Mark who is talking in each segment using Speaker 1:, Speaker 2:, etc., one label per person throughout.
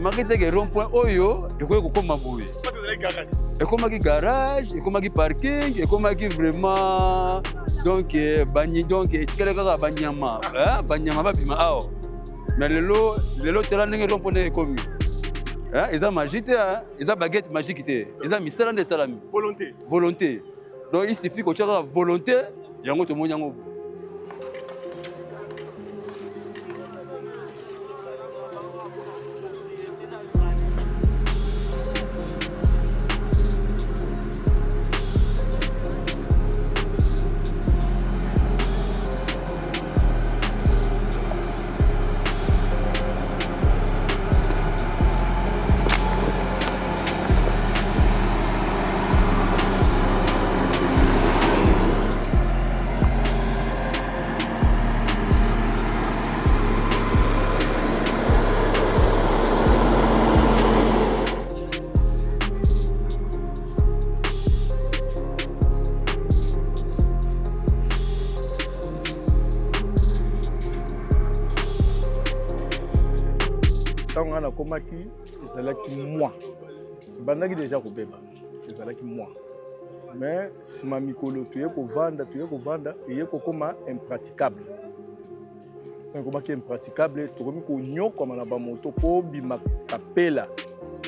Speaker 1: remarqué que rond-point Oyo, et quoi comme Maboué. Et comme garage, et comme parking, et comme vraiment. Donc, Bagni, donc, et quel est le Banyama? Banyama, Babima, ah. Mais le lot, tu as un rond-point comme. Ils ont magique, ils ont baguette magique, ils ont mis ça dans des salami.
Speaker 2: Volonté.
Speaker 1: Volonté. Donc, il suffit que tu aies la volonté, il y a un autre monde.
Speaker 2: Quand on a combattu, c'est moi. Bandaki déjà kobeba. C'est moi. Mais si ma mikolo tu es pour vendre, il est comme impraticable. C'est comme impraticable, tu comme ko nyo comme na ba moto ko bima kapela.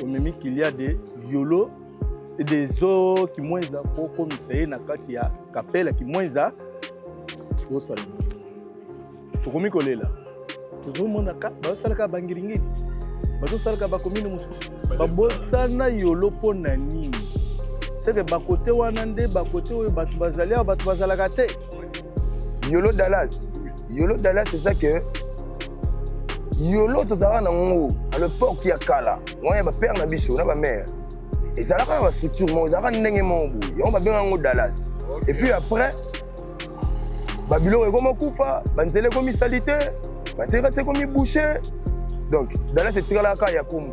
Speaker 2: Au même qu'il y a des yolo et des eaux qui moins za ko commissaire na kati ya kapela qui moins za ko sala. Tu comme ko lela. Tu mona ka ba sala ka bangiringi. Bato salaka ba commune mususu babosana yolo pona nini c'est que ba côté wana nde ba côté oyo bato bazalia bato bazalaka te
Speaker 3: Yolo Dallas c'est ça que Yolo tozala na ngo à l'époque ya kala ngoya ba père na biso na ba mère et ça là quand ba structure mo zaka ndenge mo bu yo ba benga ngo Dallas et puis après Babylone est comme kufa banzele comme salité ba terrasse comme boucher. Donc, dans la secteur là, il y a comme.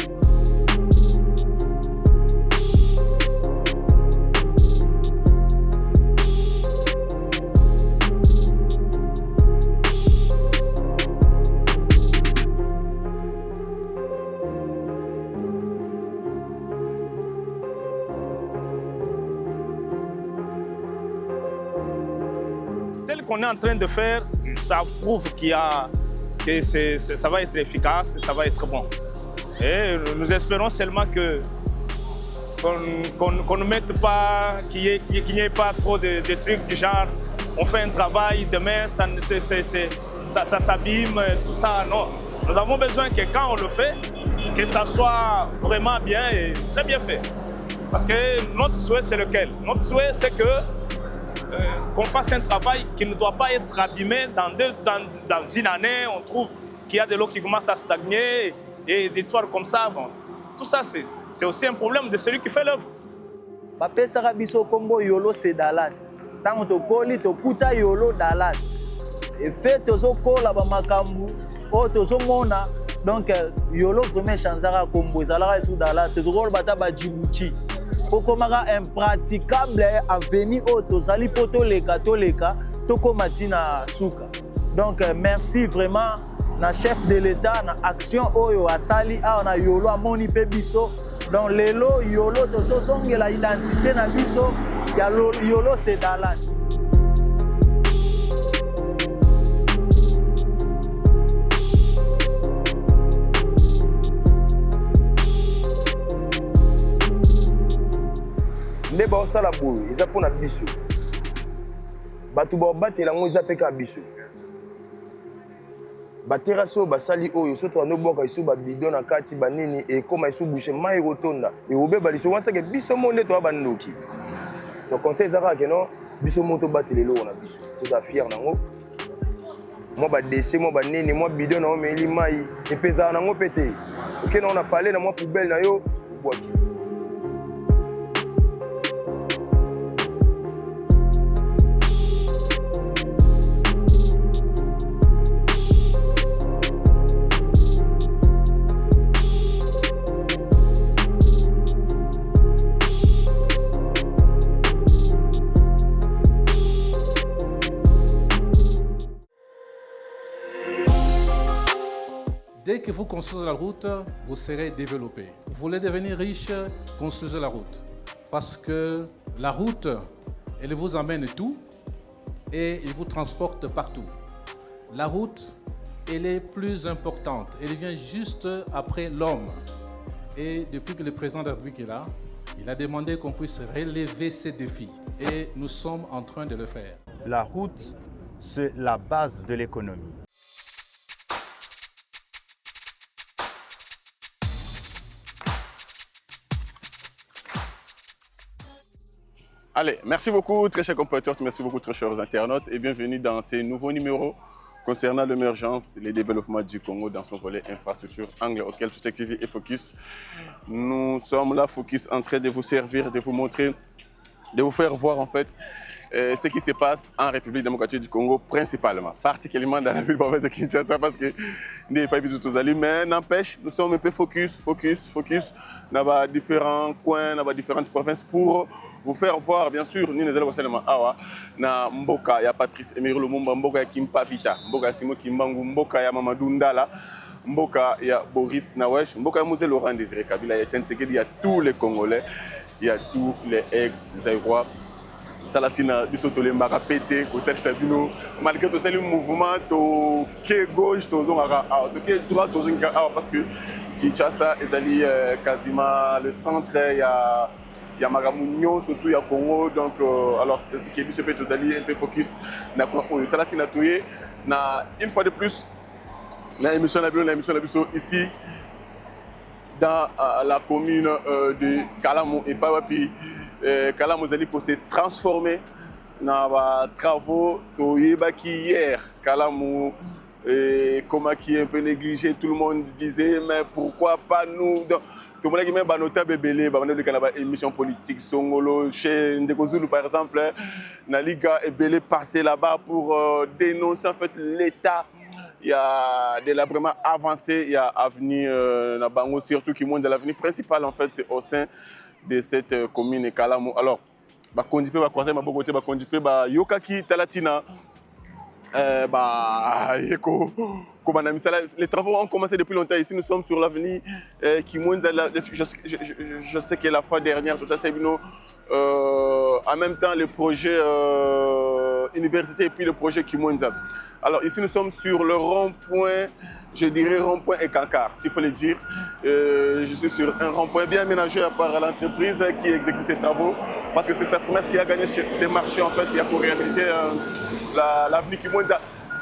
Speaker 4: Tel qu'on est en train de faire, ça prouve qu'il y a. Que ça va être efficace, ça va être bon. Et nous espérons seulement qu'on ne mette pas, qu'il n'y ait pas trop de trucs du genre on fait un travail, demain ça s'abîme, tout ça. Non. Nous avons besoin que quand on le fait, que ça soit vraiment bien et très bien fait. Parce que notre souhait c'est lequel? Notre souhait c'est qu'on fasse un travail qui ne doit pas être abîmé dans une année. On trouve qu'il y a de l'eau qui commence à stagner et des toits comme ça. Bon, tout ça, c'est aussi un problème de celui qui fait l'œuvre.
Speaker 5: Papé Sarabiso Combo Yolo, c'est Dallas. Tant que tu colles, tu puta Yolo Dallas. Et fait, tu as la Bamakambu, tu as Mona. Donc, Yolo vraiment chanzara Combo. Zalara sous Dallas. Tu as Bataba Djibouti. Pokomara impraticable à venir au Tozali Poto Leka Toleka Toko Matina Souka. Donc merci vraiment na chef de l'État na action Oyo Asali a na Yolo Amoni Pebiso. Donc lelo Yolo Tozo songe la identité na biso ya Yolo c'est Dallas.
Speaker 3: Les gens qui ont boue, ils ont pour la biso. Batu ba batela ngo za peka biso. Batera so basali oyo so to anoboka isu ba bidon na kati banini et comme isu boucher mai rotonda et obe baliso wansa ke biso monde to abandoki. Donc conseil zaka ke non biso moto batelelo na biso. Tous a fier nango. Moi ba déchet moi ba nini moi bidon na meli mai et pesa nango pété. OK on a parlé na moi poubelle na yo boaki.
Speaker 6: Dès que vous construisez la route, vous serez développé. Vous voulez devenir riche, construisez la route. Parce que la route, elle vous amène tout et elle vous transporte partout. La route, elle est plus importante. Elle vient juste après l'homme. Et depuis que le président de la République est là, il a demandé qu'on puisse relever ces défis. Et nous sommes en train de le faire.
Speaker 7: La route, c'est la base de l'économie.
Speaker 8: Allez, merci beaucoup très chers compatriotes, merci beaucoup très chers internautes et bienvenue dans ces nouveaux numéros concernant l'émergence et le développement du Congo dans son volet infrastructure, angle auquel Toutek TV est focus. Nous sommes là focus en train de vous servir, de vous montrer, de vous faire voir en fait ce qui se passe en République démocratique du Congo principalement, particulièrement dans la ville de Kinshasa parce que n'y a pas eu tout allé, mais n'empêche, nous sommes un peu focus dans différents coins, dans différentes provinces pour vous faire voir, bien sûr, nous allons voir awa na Mboka, il y a Patrice Emery Lumumba, Mboka, il y a Kimpa Vita, Mboka, Simo Kimbangu, Mboka, il y a Mamadou Ndala, Mboka, il y a Boris Nawesh, Mboka, il y a Laurent Désiré Kabila, il y a Tshisekedi, il y a tous les Congolais, il y a tous les ex-Zaïrois. Talatina, du Sotolé, Marapété, Côté Sabino, malgré tout ça, le mouvement, qui est gauche, qui est droite, parce que Kinshasa est quasiment le centre, il y a Magamounion, surtout il y a Congo, donc alors c'est ainsi que nous sommes un peu focus dans Talatina, une fois de plus, l'émission ici, dans la commune de Kalamu et Pawapi. Kalamu Zali pour se transformer dans les travaux hier. Kalamu, comment qui est un peu négligé, tout le monde disait, mais pourquoi pas nous? Tout le monde qui met notable belé, émission politique, Songolo, chez Ndekozulu par exemple, la Liga est belé passé là-bas pour dénoncer en fait l'État. Il y a des vraiment avancé, il y a avenue Nabango, surtout qui monte de l'avenue principale en fait, c'est au sein de cette commune Kalamu. Alors, les travaux ont commencé depuis longtemps. Ici, nous sommes sur l'avenue Kimwenza. Je sais que la fois dernière, tout à en même temps, le projet université et puis le projet Kimwenza. Alors, ici, nous sommes sur le rond-point. Je dirais rond-point et Kankar, s'il faut le dire. Je suis sur un rond-point bien aménagé par l'entreprise qui exécute ces travaux. Parce que c'est sa promesse qui a gagné ces marchés, en fait, il y a pour réhabiliter l'avenue Kimwenza.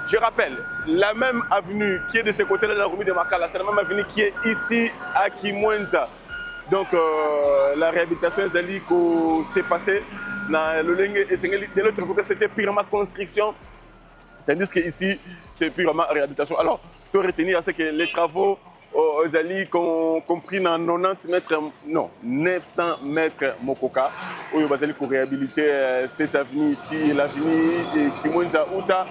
Speaker 8: Je rappelle, la même avenue qui est de ce côté-là de la rue de Makala, c'est la même avenue qui est ici à Kimwenza. Donc, la réhabilitation s'est passée dans le Lengue et de l'autre côté, c'était purement construction. Tandis qu'ici, c'est purement réhabilitation. Alors, pour retenir, c'est que les travaux compris dans 90 mètres, non, 900 mètres Mokoka, où il va pour réhabiliter cette avenue ici, l'avenue Kimwenza Outa,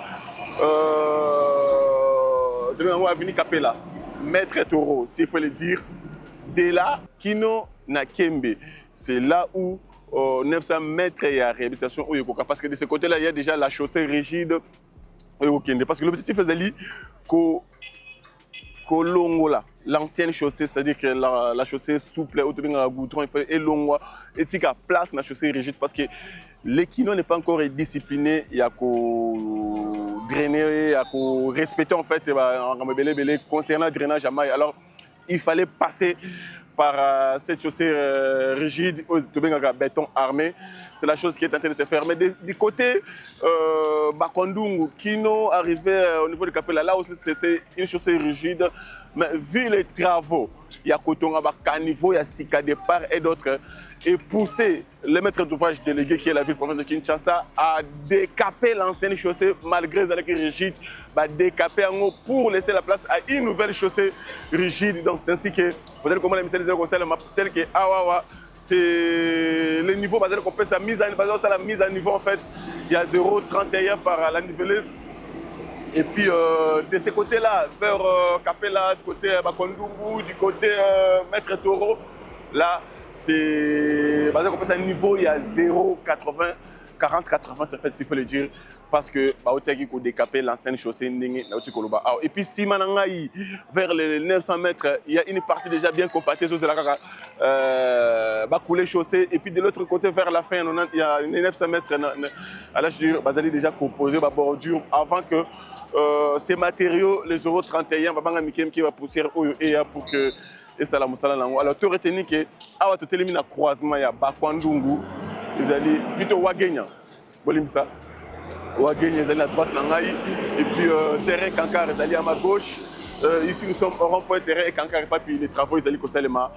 Speaker 8: avenue Kapela, Maître Toro, s'il faut le dire, de là, Kino Nakembe. C'est là où 900 mètres il y a réhabilitation au Yokoka. Parce que de ce côté-là, il y a déjà la chaussée rigide. Parce que l'objectif est que Longola, l'ancienne chaussée, c'est-à-dire que la chaussée souple, goudron, et Longola, et qu'il y a place dans la chaussée rigide parce que l'équino n'est pas encore discipliné, il y a qu'à drainer, il y a qu'à respecter en fait concernant le drainage à maille. Alors, il fallait passer par cette chaussée rigide, béton armé. C'est la chose qui est en train de se faire. Mais du côté Bakondungu, Kino arrivait au niveau de Kapela, là aussi c'était une chaussée rigide. Mais vu les travaux, il y a Kotonga, Caniveau, il y a Sika de part et d'autres, et pousser le maître d'ouvrage délégué qui est la ville province de Kinshasa à décaper l'ancienne chaussée malgré les rigide, décaper en haut pour laisser la place à une nouvelle chaussée rigide. Donc c'est ainsi que, peut-être comment les ministères conseils tel que Awawa, c'est le niveau basé qu'on peut sa mise à niveau en fait. Il y a 0,31 par la niveleuse. Et puis de ce côté-là, vers Kapela, du côté Bakondungu, du côté Maître Toro, là, c'est basé qu'on peut à un niveau, il y a 0,80, 40-80 en fait, s'il faut le dire. parce que baotaki ko décaper l'ancienne chaussée ndenge na koloba. Et puis si manangai vers les 900 mètres, il y a une partie déjà bien compactée sur la kaka couler chaussée, et puis de l'autre côté vers la fin il y a 900 mètres à l'âge dur bazali déjà composé ba bordure avant que ces matériaux les 0,31 babanga mikem qui va pousser et pour que et ça la musala nango. Alors tu retenir que awa to telemina croisement ya bakwandungu ezali plutôt wagenya bolimsa wagenya ezali à droite nangai, et puis terrain kankar ezali à ma gauche. Ici nous sommes au rond-point terrain et kankar, et puis les travaux ezali kosalema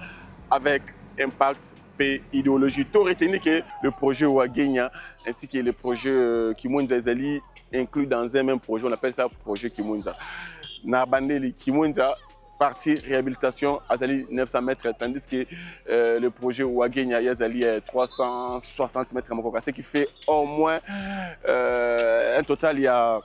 Speaker 8: avec impact P idéologie. Tu retenir que le projet wagenya ainsi que le projet Kimonza ezali inclus dans un même projet, on appelle ça projet Kimonza. Na bandeli Kimonza partie réhabilitation Azali 900 mètres, tandis que le projet Wagenya Yazali 360 mètres, ce qui fait au moins un total, il y a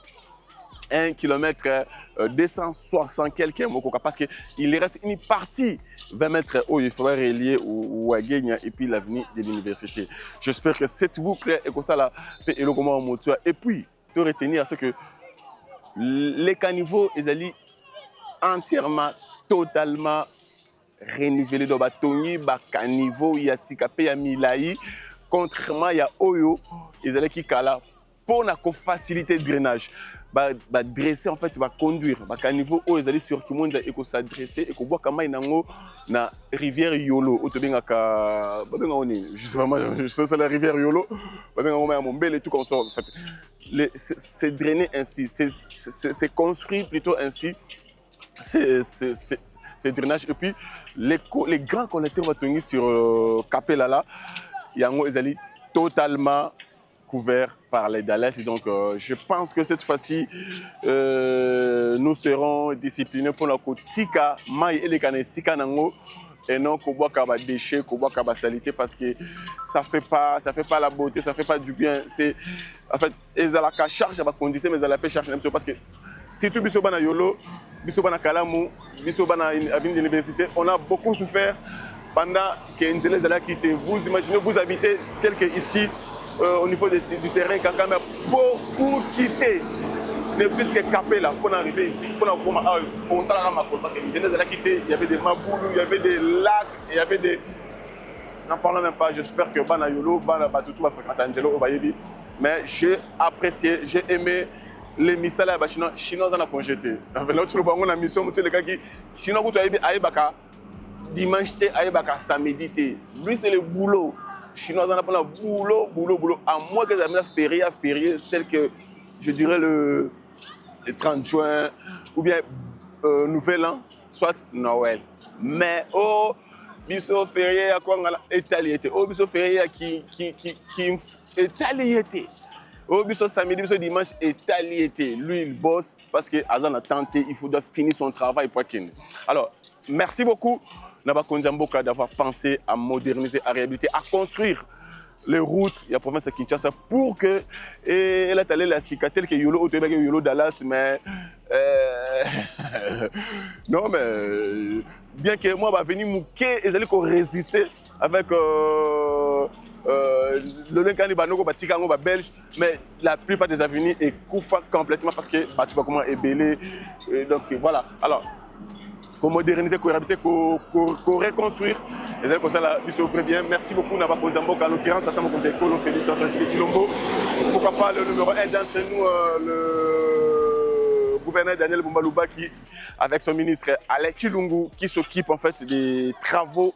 Speaker 8: 1 km 260 quelques Mokoka, parce qu'il reste une partie 20 mètres où il faudrait relier Wagenya et puis l'avenue de l'université. J'espère que cette boucle est comme ça là, et puis de retenir à ce que les caniveaux Azali entièrement, totalement renouvelé dans batongi bakaniveau ya sikape ya milai, contrairement ya oyo ils allaient qui kala pour na faciliter le drainage ba dresser en fait ba conduire bakaniveau oyo ils allaient sur tout le monde et ko s'adresser et ko boire kama inango na rivière Yolo otobenga ka babenga oni justement c'est la rivière Yolo babenga ngoma ya Mombele tout comme ça en fait c'est drainé ainsi, c'est construit plutôt ainsi. C'est drainage, et puis les grands collecteurs vont tenir sur Capella là, Yango Ezali totalement couvert par les Dallas. Donc je pense que cette fois-ci nous serons disciplinés pour la Tika Mai et les Kanesika Nango, et non Koboa Kaba déchets, Koboa Kaba salité, parce que ça fait pas la beauté, ça fait pas du bien. C'est en fait Ezalaka charge à la conduite, mais Ezalaka charge parce que si tu biso bana Yolo, biso bana Kalamu, biso bana avenue de l'université, on a beaucoup souffert pendant que Nzele Zala quitté. Vous imaginez, vous habitez tel que ici, au niveau du terrain, pour quitter, ne plus que Capé là, pour arriver ici, pour Nzele Zala quitté, il y avait des maboulous, il y avait des lacs, il y avait des... N'en parlons même pas, j'espère que Bana Yolo, Bana Batutu va fréquenter Nzelo Obayebi, mais j'ai apprécié, j'ai aimé les missiles à Chinois, Chinois en a conjeté. L'autre bango la mission, les gars qui Chinois vous avez Aïbaka dimanche Aïbaka samedi. Lui c'est le boulot. Chinois en a pas boulot. À moins que ça me férié tel que je dirais le 30 juin ou bien Nouvel An, soit Noël. Mais oh biso férié à quoi Italiété. Oh biso férié qui Italiété. Au biso samedi, biso dimanche, Italiété. Lui, il bosse parce qu'Azan a tenté, il faut finir son travail pour qu'il. Alors, merci beaucoup, Nabakonza Mboka, d'avoir pensé à moderniser, à réhabiliter, à construire les routes de la province de Kinshasa pour que elle a allé la cicatrice que Yolo Otebe Yolo Dallas, mais non mais bien que moi va venir mouquer et allez qu'on résister avec le Lenkani Banoko Batikango belge, mais la plupart des avenues est couvert complètement parce que tu vois comment est belé, donc voilà. Alors pour moderniser, pour réhabiliter, pour reconstruire. Et c'est comme ça, là, il s'offre bien. Merci beaucoup, Naba Konzambo, en l'occurrence, Attends, comme c'est Kolo, Félix, Antoine Chilombo. Pourquoi pas le numéro 1 d'entre nous, le gouverneur Daniel Bumbalouba, qui, avec son ministre Alex Chilungu, qui s'occupe en fait des travaux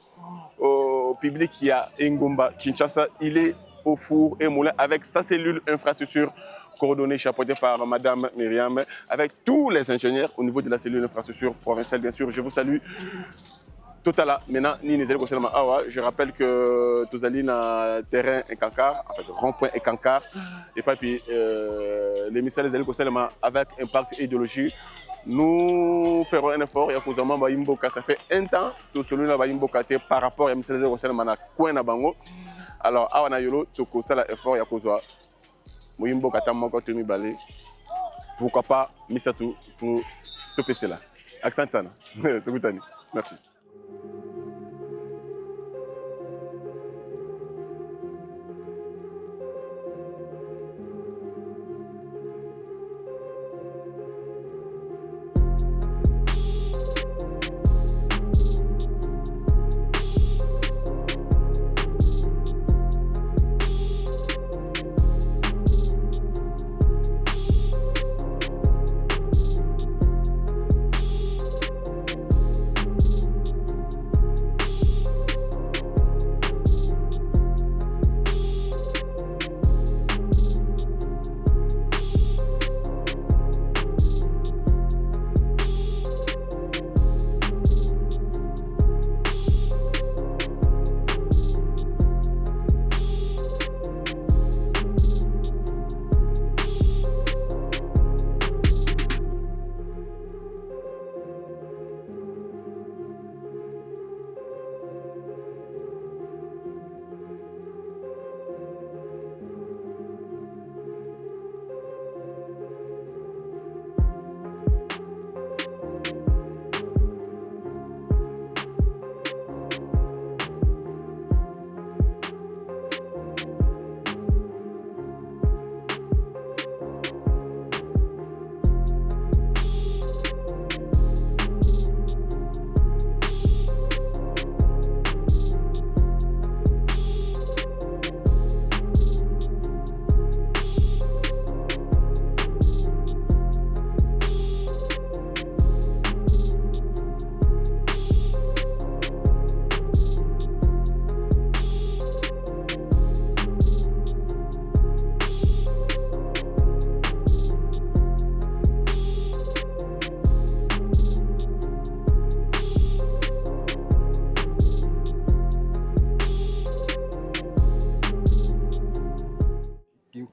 Speaker 8: publics qui a Ngomba, Kinshasa. Il est au four et moulin avec sa cellule infrastructure coordonnée, chapeautée par Madame Myriam, avec tous les ingénieurs au niveau de la cellule infrastructure provinciale, bien sûr. Je vous salue. Totala, maintenant, je rappelle que tous allez dans terrain et cancard, en fait, rond-point et cancard, et puis les messages avec impact et idéologie. Nous ferons un effort, ça fait un temps que celui-là par rapport à messages alors, awana yolo, toko sala effort ya kozwa. Moyimbo katama ko temi balé. Pourquoi pas Misatu pour te passer là. Accent sana. Merci.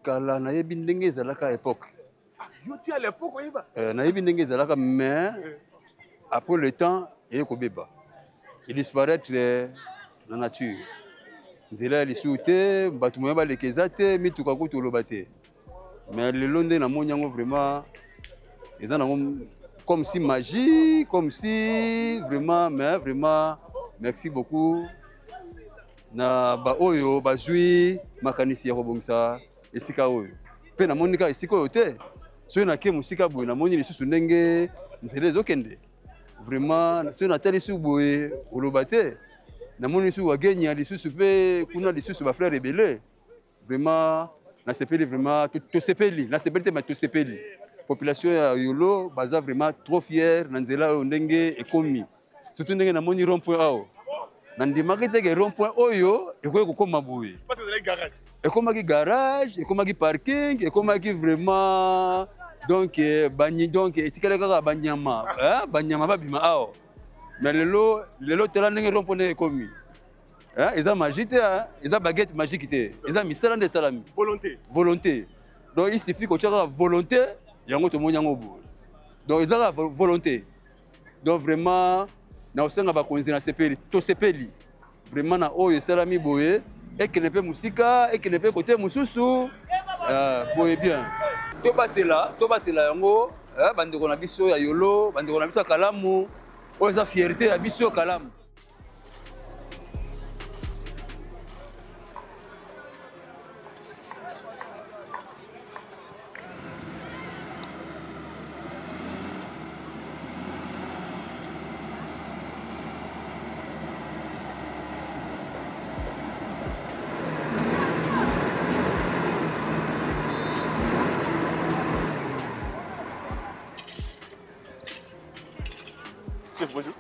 Speaker 1: kala nayebi ndenge ezalaka époque.
Speaker 8: Yo ti à l'époque oyeba.
Speaker 1: Nayebi ndenge ezalaka mais après le temps ekobeba. Il disparaître la nature. Nzela ya lisusu te, bato moya balekeza te, mituka kutu oloba te. Mais lelo nde namoni yango vraiment eza nango comme si magie, comme si vraiment, mais vraiment merci beaucoup na ba oyo bazui makanisi ya kobongisa esika oyo. Pe namoni ka esika oyo te. Soki nake musika boye namoni lisusu ndenge nzela ezokende. Vraiment soki natali lisusu boye oloba te. Namoni lisusu wagenya lisusu pe kuna lisusu ba frère rebelle. Vraiment nasepeli vraiment tosepeli, nasepeli te ma tosepeli. Population ya Yolo baza vraiment trop fier na nzela oyo ndenge ekomi. Surtout ndenge namoni rond-point awo. Nandimaki te ke rond-point oyo ekoki kokoma boye.
Speaker 8: Parce que garage.
Speaker 1: Ekomaki garage, ekomaki parking, ekomaki vraiment donc etikala kaka banyama, banyama babima awo. Mais lelo tela ndenge rond-point ekomi. Eza magie te, eza baguette magique te. Eza misala nde salami.
Speaker 8: Volonté.
Speaker 1: Volonté. Donc il suffit que tu aies volonté, yango to moni yango bo. Donc eza la volonté. Donc vraiment na osenga ba konzi na sepeli, to sepeli. Vraiment na oyo salami boye, et que ne peut musika, et que ne peut côté mususu. Boye bien. To batela yango, bandeko na biso ya Yolo, bandeko na biso Kalamu, o eza fierté ya biso Kalamu.
Speaker 8: Chef, bonjour.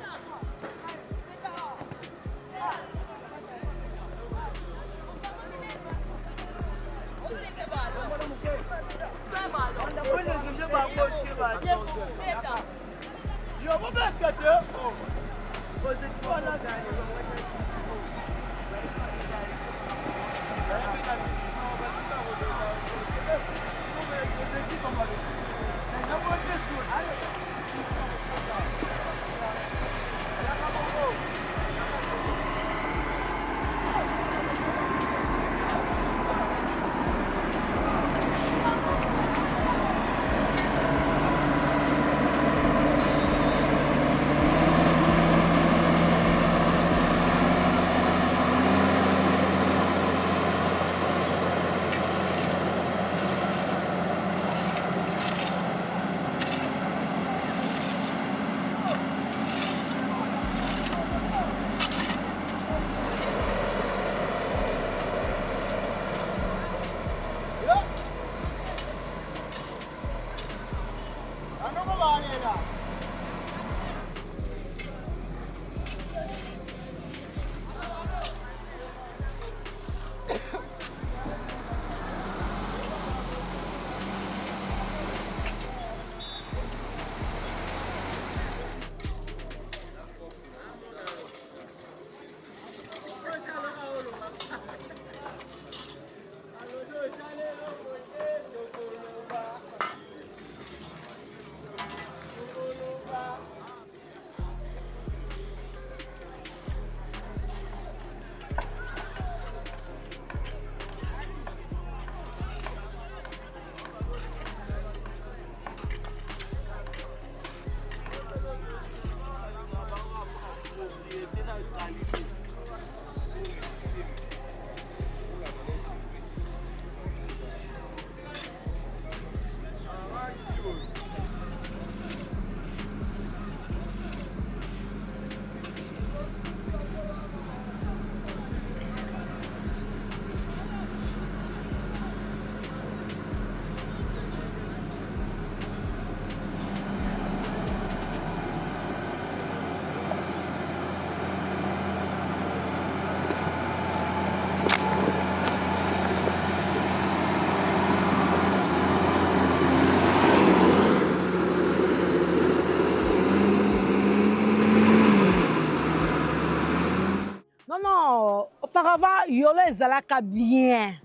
Speaker 9: Auparavant, Yolo ezalaka bien.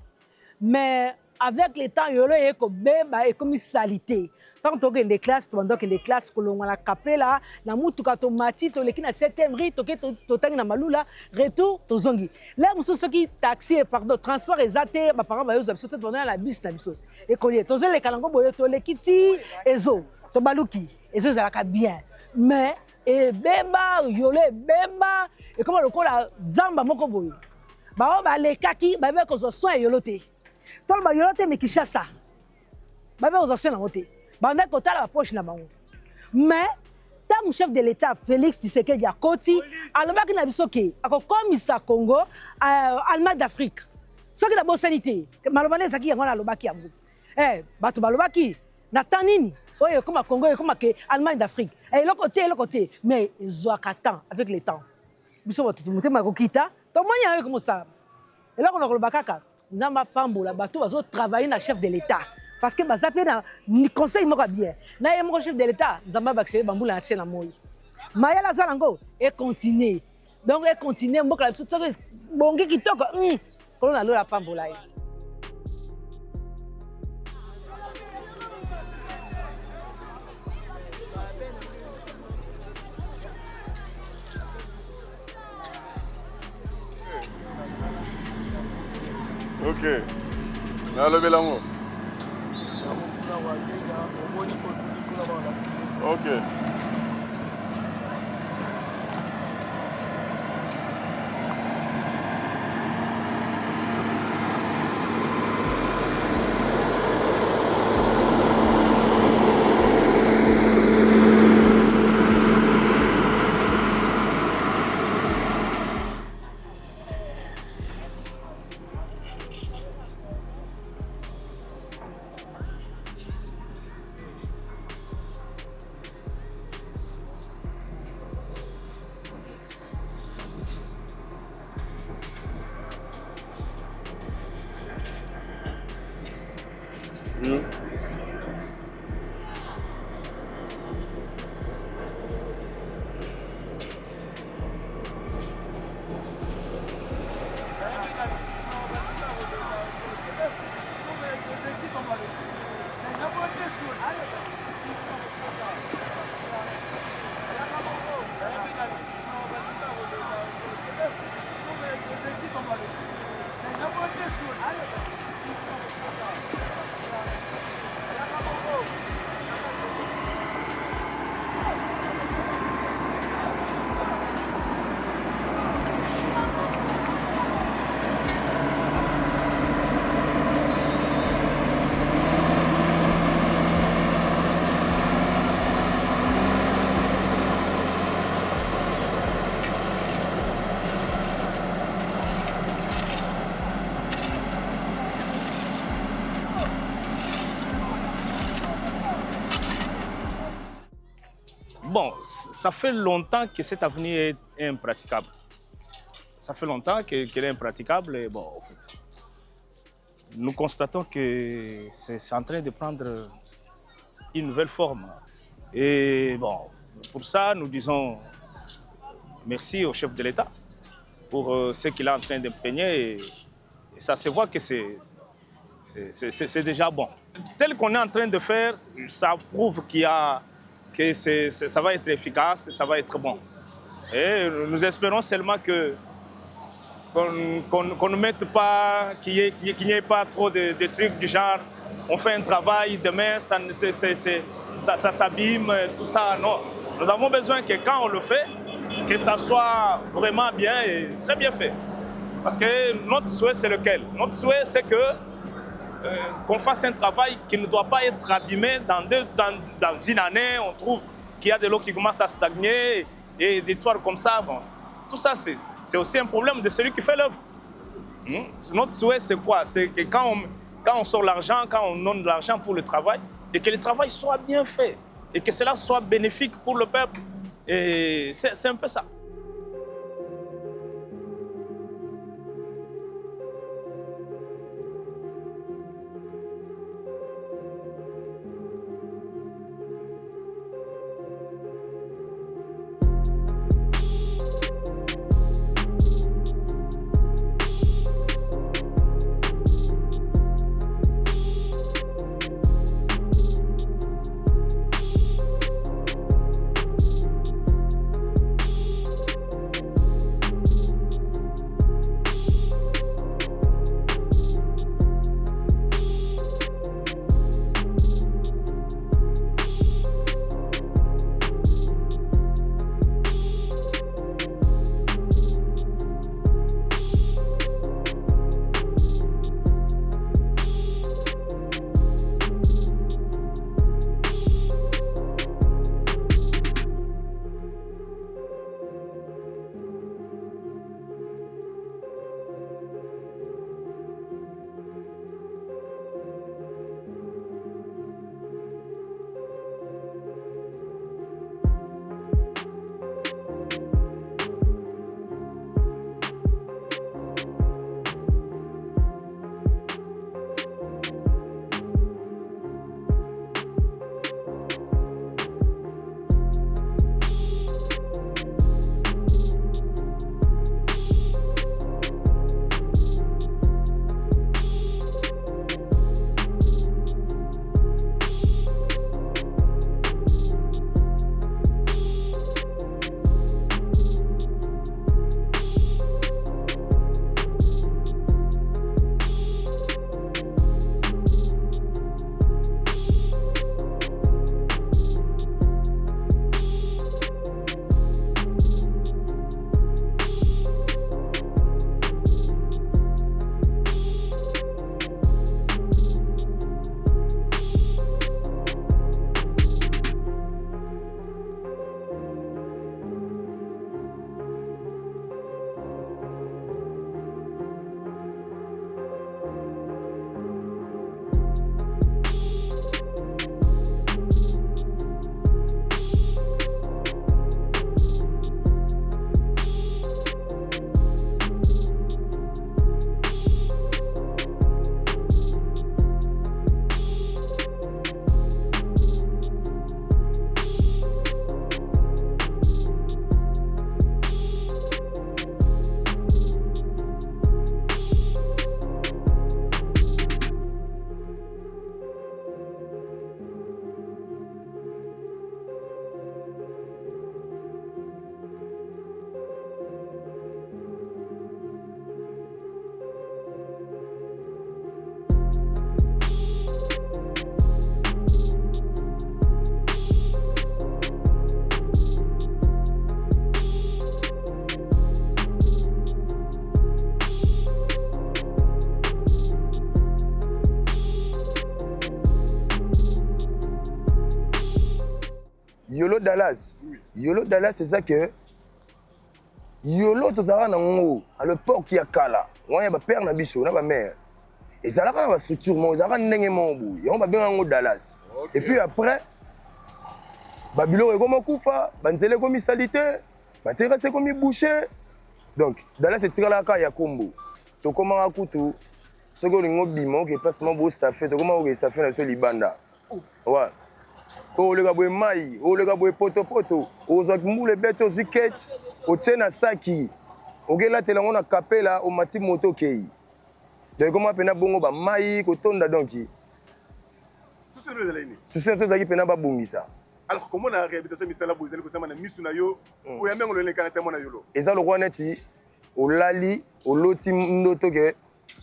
Speaker 9: Mais avec le temps yolo eko beba et comme salité tant que les classes donc les classes que l'on a capella na mutuka to mati to leki na 7e rue to tangi na malula retour to zongi là muso soki taxi pardon transport exaté ba parents ba yo zabso to pendant la bus na biso et collier to zele kalango boyo to leki ti ezo to baluki ezo za ka bien mais et beba yolo beba et comment le kola zamba moko boyo ba ba le kaki ba be ko zo soin yolo te tol ba yolo te me kishasa ba be ko zo soin na moté banda kotala ba poche na bango mais tant chef de l'état Félix Tshisekedi a koti alobaki na biso ke akokomisa Congo Allemagne d'Afrique soki na bosanité malobane zaki yango na lobaki yango bato balobaki na tanini oyo comme Congo comme ke Allemagne d'Afrique et le côté mais ezwaka temps avec le temps biso bato motema kokita to monya yo comme ça et là on a kolobaka ka nzamba pambola bato bazo travailler na chef de l'état parce que bazape na conseil moko bien na ye moko chef de l'état nzamba bakse bambula ancien na moi mayala zalango et continuer donc et continuer mboka la biso bongi kitoko kolona lola pambola ye.
Speaker 8: Ok. Nalobi lango. Ok.
Speaker 4: Bon, ça fait longtemps que cet avenir est impraticable. Ça fait longtemps qu'elle est impraticable et bon, en fait, nous constatons que c'est en train de prendre une nouvelle forme. Et bon, pour ça, nous disons merci au chef de l'État pour ce qu'il est en train d'imprégner et ça se voit que c'est déjà bon. Tel qu'on est en train de faire, ça prouve que ça va être efficace, ça va être bon. Et nous espérons seulement qu'on ne mette pas, qu'il n'y ait pas trop de trucs du genre, on fait un travail, demain ça s'abîme, tout ça. Non, nous avons besoin que quand on le fait, que ça soit vraiment bien et très bien fait. Parce que notre souhait, c'est lequel? Notre souhait, c'est qu'on fasse un travail qui ne doit pas être abîmé dans une année. On trouve qu'il y a de l'eau qui commence à stagner et des toits comme ça. Bon, tout ça, c'est aussi un problème de celui qui fait l'œuvre. Notre souhait, c'est quoi? C'est que quand on sort l'argent, quand on donne de l'argent pour le travail, et que le travail soit bien fait, et que cela soit bénéfique pour le peuple. Et c'est un peu ça.
Speaker 3: Yolo Dallas. Yolo Dallas, c'est ça que Yolo tozara nango à l'époque qui a kala. On y a père na biso, na ba mère. Et ça là quand on va structure, on zara ndenge mombu. Et on va bien en Dallas. Et puis après Babylone est comme kufa, banzele comme salité, batera c'est comme boucher. Donc Dallas c'est tiré la ka ya kombo. To koma akutu soko lingo bimo ke passement bo staffé, to koma o staffé na so libanda. Ouais. Oh le gabo mai, oh le gabo poto poto, o zo mbule bete o ziketch, o tena saki. O gela telango na kapela o mati moto kei. Donc comment pena bongo ba mai ko tonda donki.
Speaker 8: C'est le zélé.
Speaker 3: C'est ça qui pena ba bongisa.
Speaker 8: Alors comment on a réhabilitation misala bozeli ko sama na misu na yo, o ya mengo le lekana temo na yolo.
Speaker 3: Et ça le roi neti o lali, o loti ndoto ke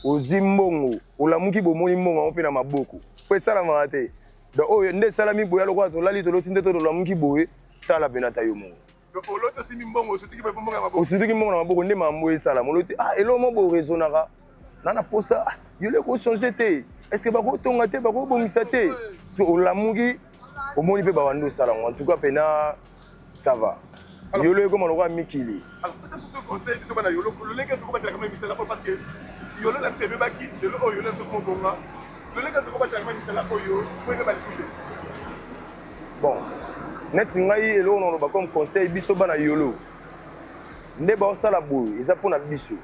Speaker 3: o zimbongo, o lamuki bomoni mbongo on pena maboko. Po ça la marate. Donc oh nde salami boya le roi to lali to loti ndoto to lamuki boye tala benata yo mo.
Speaker 8: Donc o loti simi mbongo o sutiki mbongo na maboko.
Speaker 3: O sutiki mbongo na maboko nde mambo esala mo loti elo mo bo raisonnera. Nana posa yo le ko changer te. Est-ce que bako tonga te bako bongisa te? Parce que o lamuki au moins il peut pas vendre ça là. En tout cas pena ça va. Yo le comme on roi mikili.
Speaker 8: Alors ça ce conseil biso bana yolo le lenga to ko batela comme misala parce que yolo la sebe baki de lo yolo so ko bonga. Le lenga to ko batela comme misala ko yo ko be balisinde.
Speaker 3: Bon. Net ngai elo on ba comme conseil biso bana yolo. Nde ba osala boy, eza pona biso.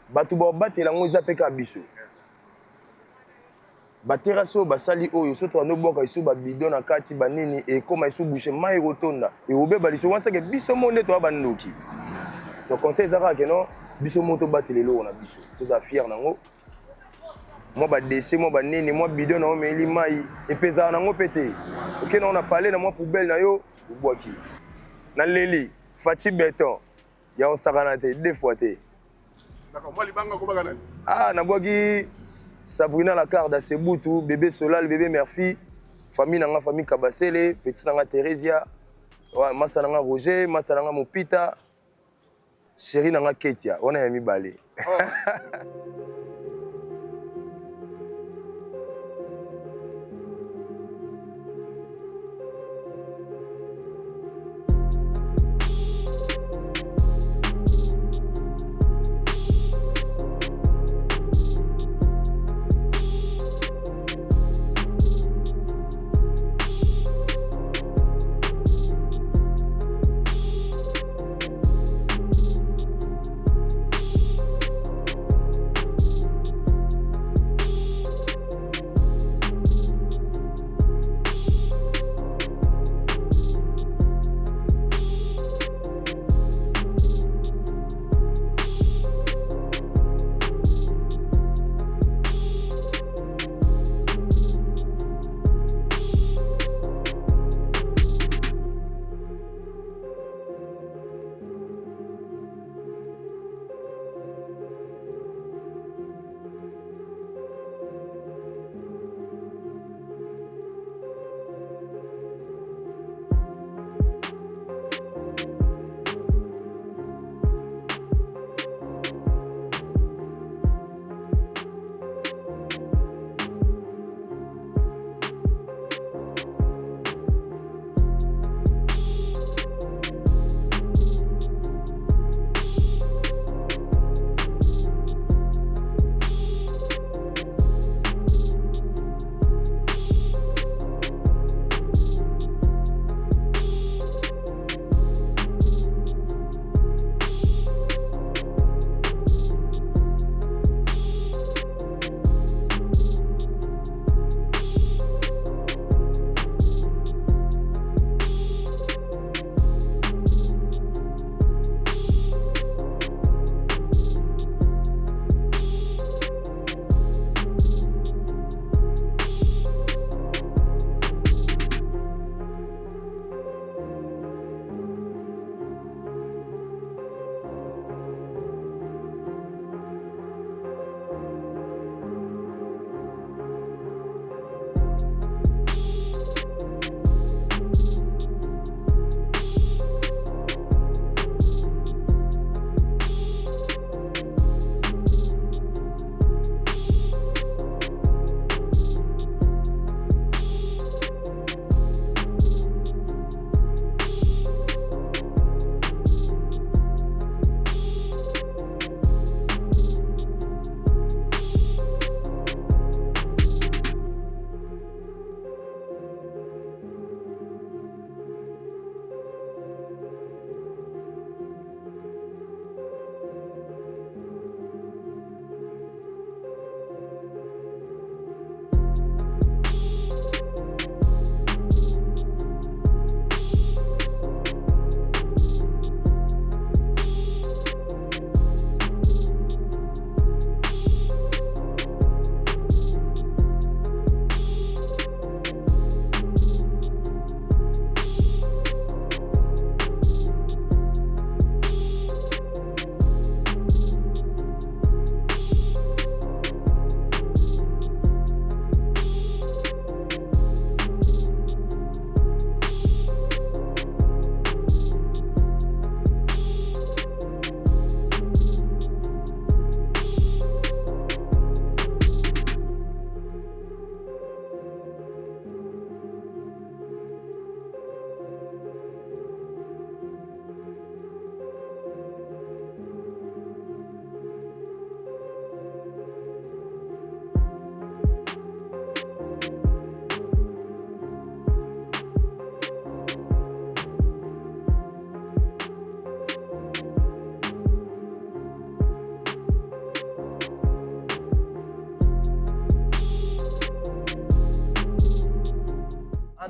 Speaker 3: Batu ba batela ngo eza peka biso. Batera so basali oyo soto anoboka isu ba bidon na kati banini e koma isu boucher mai rotonda e obe baliso wansa ke biso monde to abandoki. Donc conseil zaka ke non biso moto batelelo na biso. Toza fier nango. Moi ba déchet moi ba nini moi bidon na meli mai e pesa nango pété. OK na on a parlé na moi poubelle na yo boaki. Na leli Fachi Béton ya on sakana te deux fois te.
Speaker 8: D'accord, moi libanga ko bagana.
Speaker 3: Ah na boaki Sabrina Lacarda, Seboutou, bébé Solal, bébé Murphy, famille Nanga, famille Kabasele, petit Nanga Theresia, Massa Nanga Roger, Massa Nanga Mopita, chérie Nanga Ketia, on a mis balé.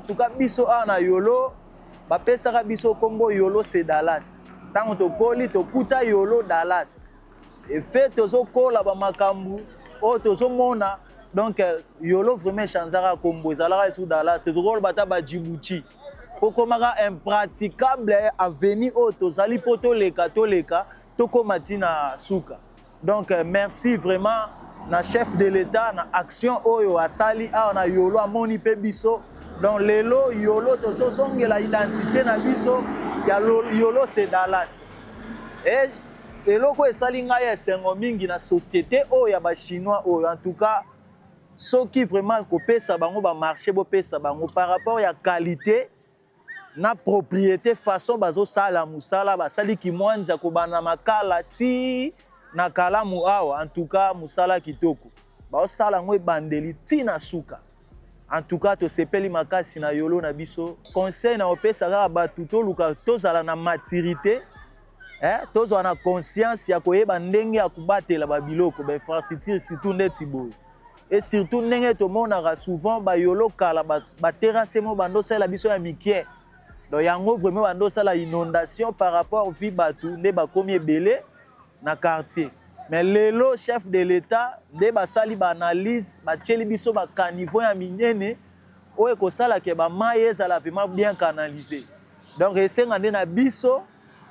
Speaker 5: tout cas biso ana yolo bapesaka biso kombo yolo c'est Dallas ntango tokoli tokuta yolo Dallas efe tozokola bamakambu oyo tozomona donc yolo vraiment echangeaka kombo ezalaka esu Dallas tozokola bata badjibouti okomaka impraticable avenir oyo tozali mpo toleka tokóma ntina suka donc merci vraiment na chef de l'état na action oyo asali awa na yolo amoni mpe biso donc lelo yolo tozozongela identité na biso ya yolo c'est Dallas et eloko esali ngai esengo mingi na société oyo ya bachinois oyo en tout cas soki vraiment kopesa bango bamarché bopesa bango par rapport ya qualité na propriété façon bazosala musala basali kimwanza kobana makala ti na kalamu awa en tout cas musala kitoko baosala ngo ebandeli ti na suka en tout cas tosepeli makasi na yolo na biso conseil na opesa kaka bato toluka tozala na maturité tozala na conscience ya koyeba ndenge ya kobatela babiloko bainfrastructure surtout ndeti boye et surtout ndenge tomonaka souvent bayolo kala baterrasse mo bandosala biso ya mikie donc yango vraiment bandosala inondation par rapport vi bato nde bakomi ebele na quartier mais lelo chef de l'état nde basali baanalyse batieli biso bakaniveau ya minene oyo ekosalaka bamai ezala vraiment bien canalisé donc esenga nde na biso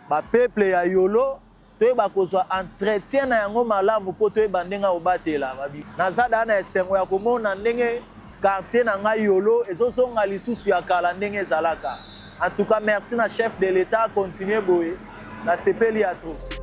Speaker 5: bapeuple ya yolo toyeba kozwa entretien na yango malamu mpo toyeba ndenge obatela naza daa na esengo ya komona ndenge quartier na ngai yolo ezozonga lisusu ya kala ndenge ezalaka en tout cas merci na chef de l'état continue boye na sepeli ya trop.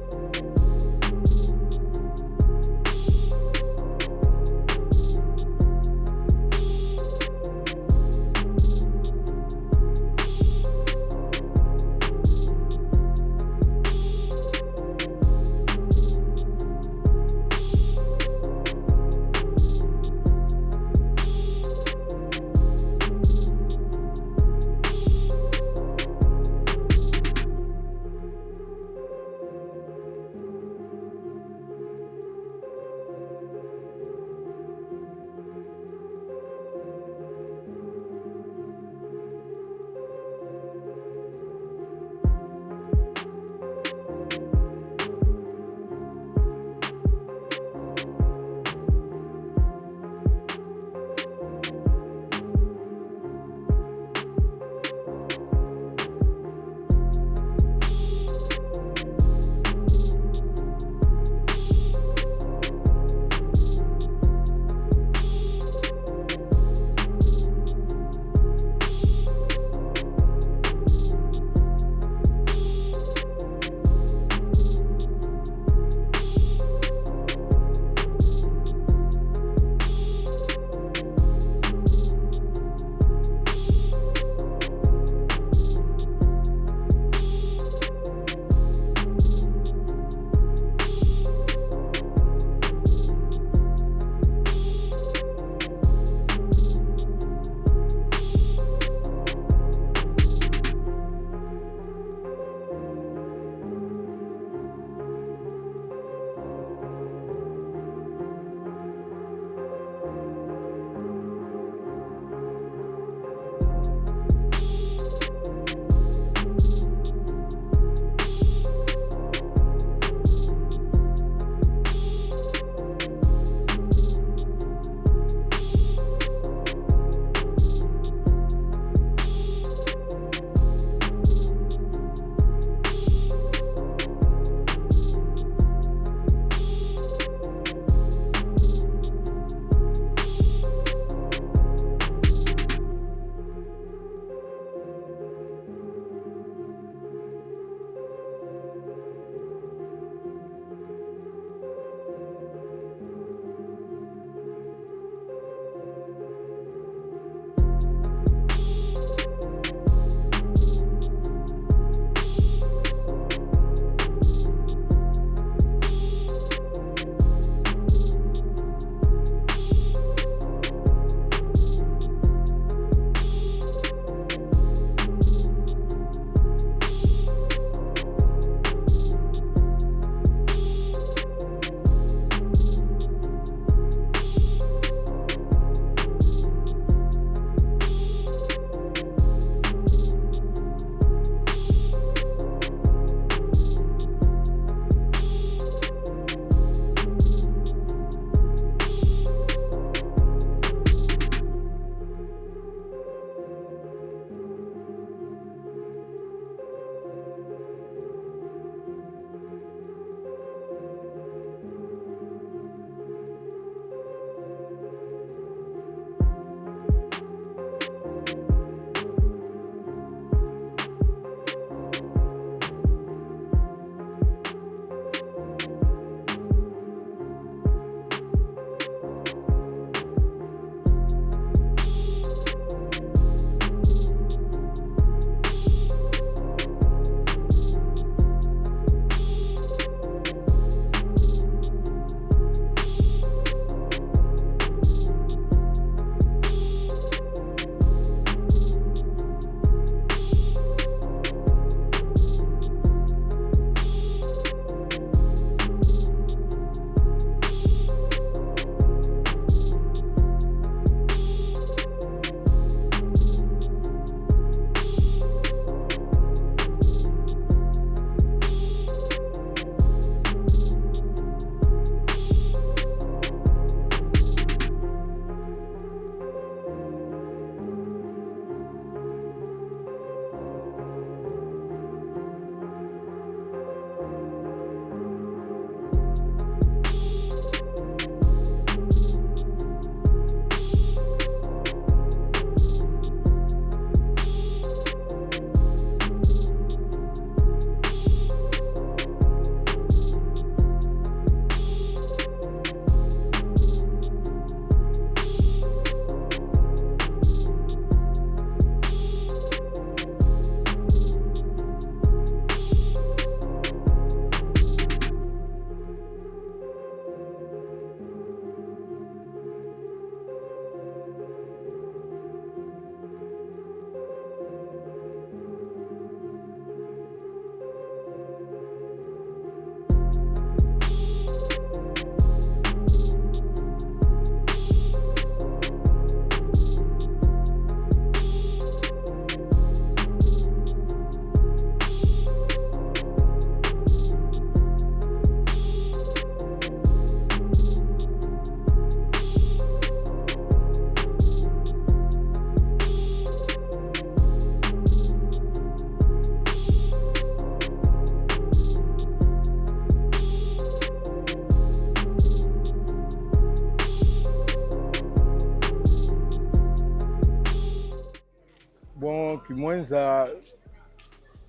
Speaker 2: donc mwenza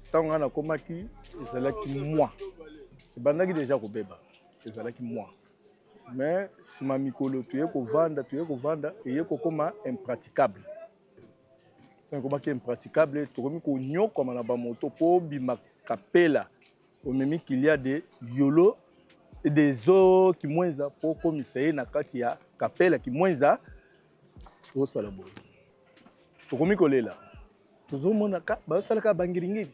Speaker 2: ntango nga nakomaki ezalaki moi ebandaki déjà kobeba ezalaki moi mais nsima mikolo toye kovanda eye kokoma impraticable ekomaki impraticable tokomi konyokama na bamoto mpo bima kapela omemi kilia de yolo des eaux kimwenza mpo komisa ye na kati ya kapela kimwenza tosala boye tokomi kolela tozomona bazosalaka bangiringiri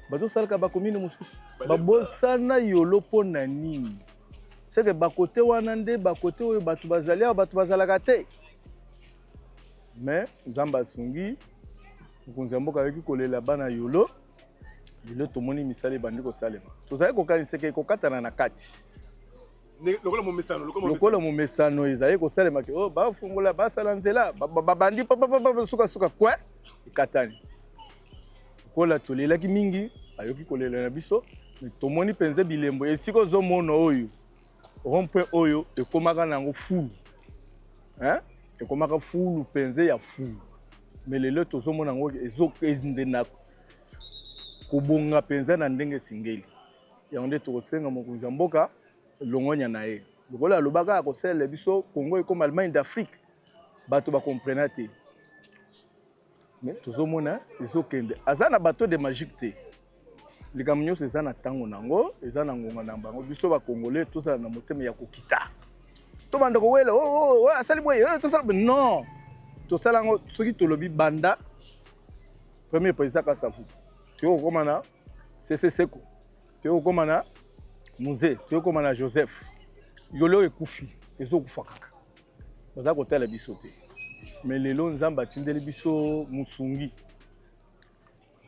Speaker 2: bazosalaka bakomine mosusu babosana yolo mpo na nini seke bakote wana nde bakote oyo bato bazali awa bato bazalaka te mais nzambe asungi mokonzi ya mboka ayoki kolela bana yolo lelo tomoni misala ebandi kosalema tozali kokaniseke ekokatana na kati lokola momesano ezali kosalema ke oyo bafungola basala nzela babandi sukasuka kwe ekatani lokola tolelaki mingi ayoki kolela na biso tomoni mpenza bilembo esika ozomona oyo rond-point oyo ekomaka nango fulu ekomaka fulu mpenza ya fulu mais lelo tozomona yango ezokende na kobonga mpenza na ndenge esengeli yango nde tokosenga mokonzi ya mboka longonya na ye lokola alobaka akosalela biso Congo ekoma Allemagne d'Afrique bato bakomprena te mais tozomona ezokende aza na bato de magique te likambo nyonso eza na ntango nango eza na ngonga na bango biso bakongolais tozala na motema ya kokita tobanda kowela asali boye tosala non tosala yango soki tolobi banda premier président Kasavu tokokoma na CC Seko tokokoma na Muze tokokoma na Joseph yolo ekufi ezokufa kaka baza kotala biso te mais lelo nzambe atindeli biso musungi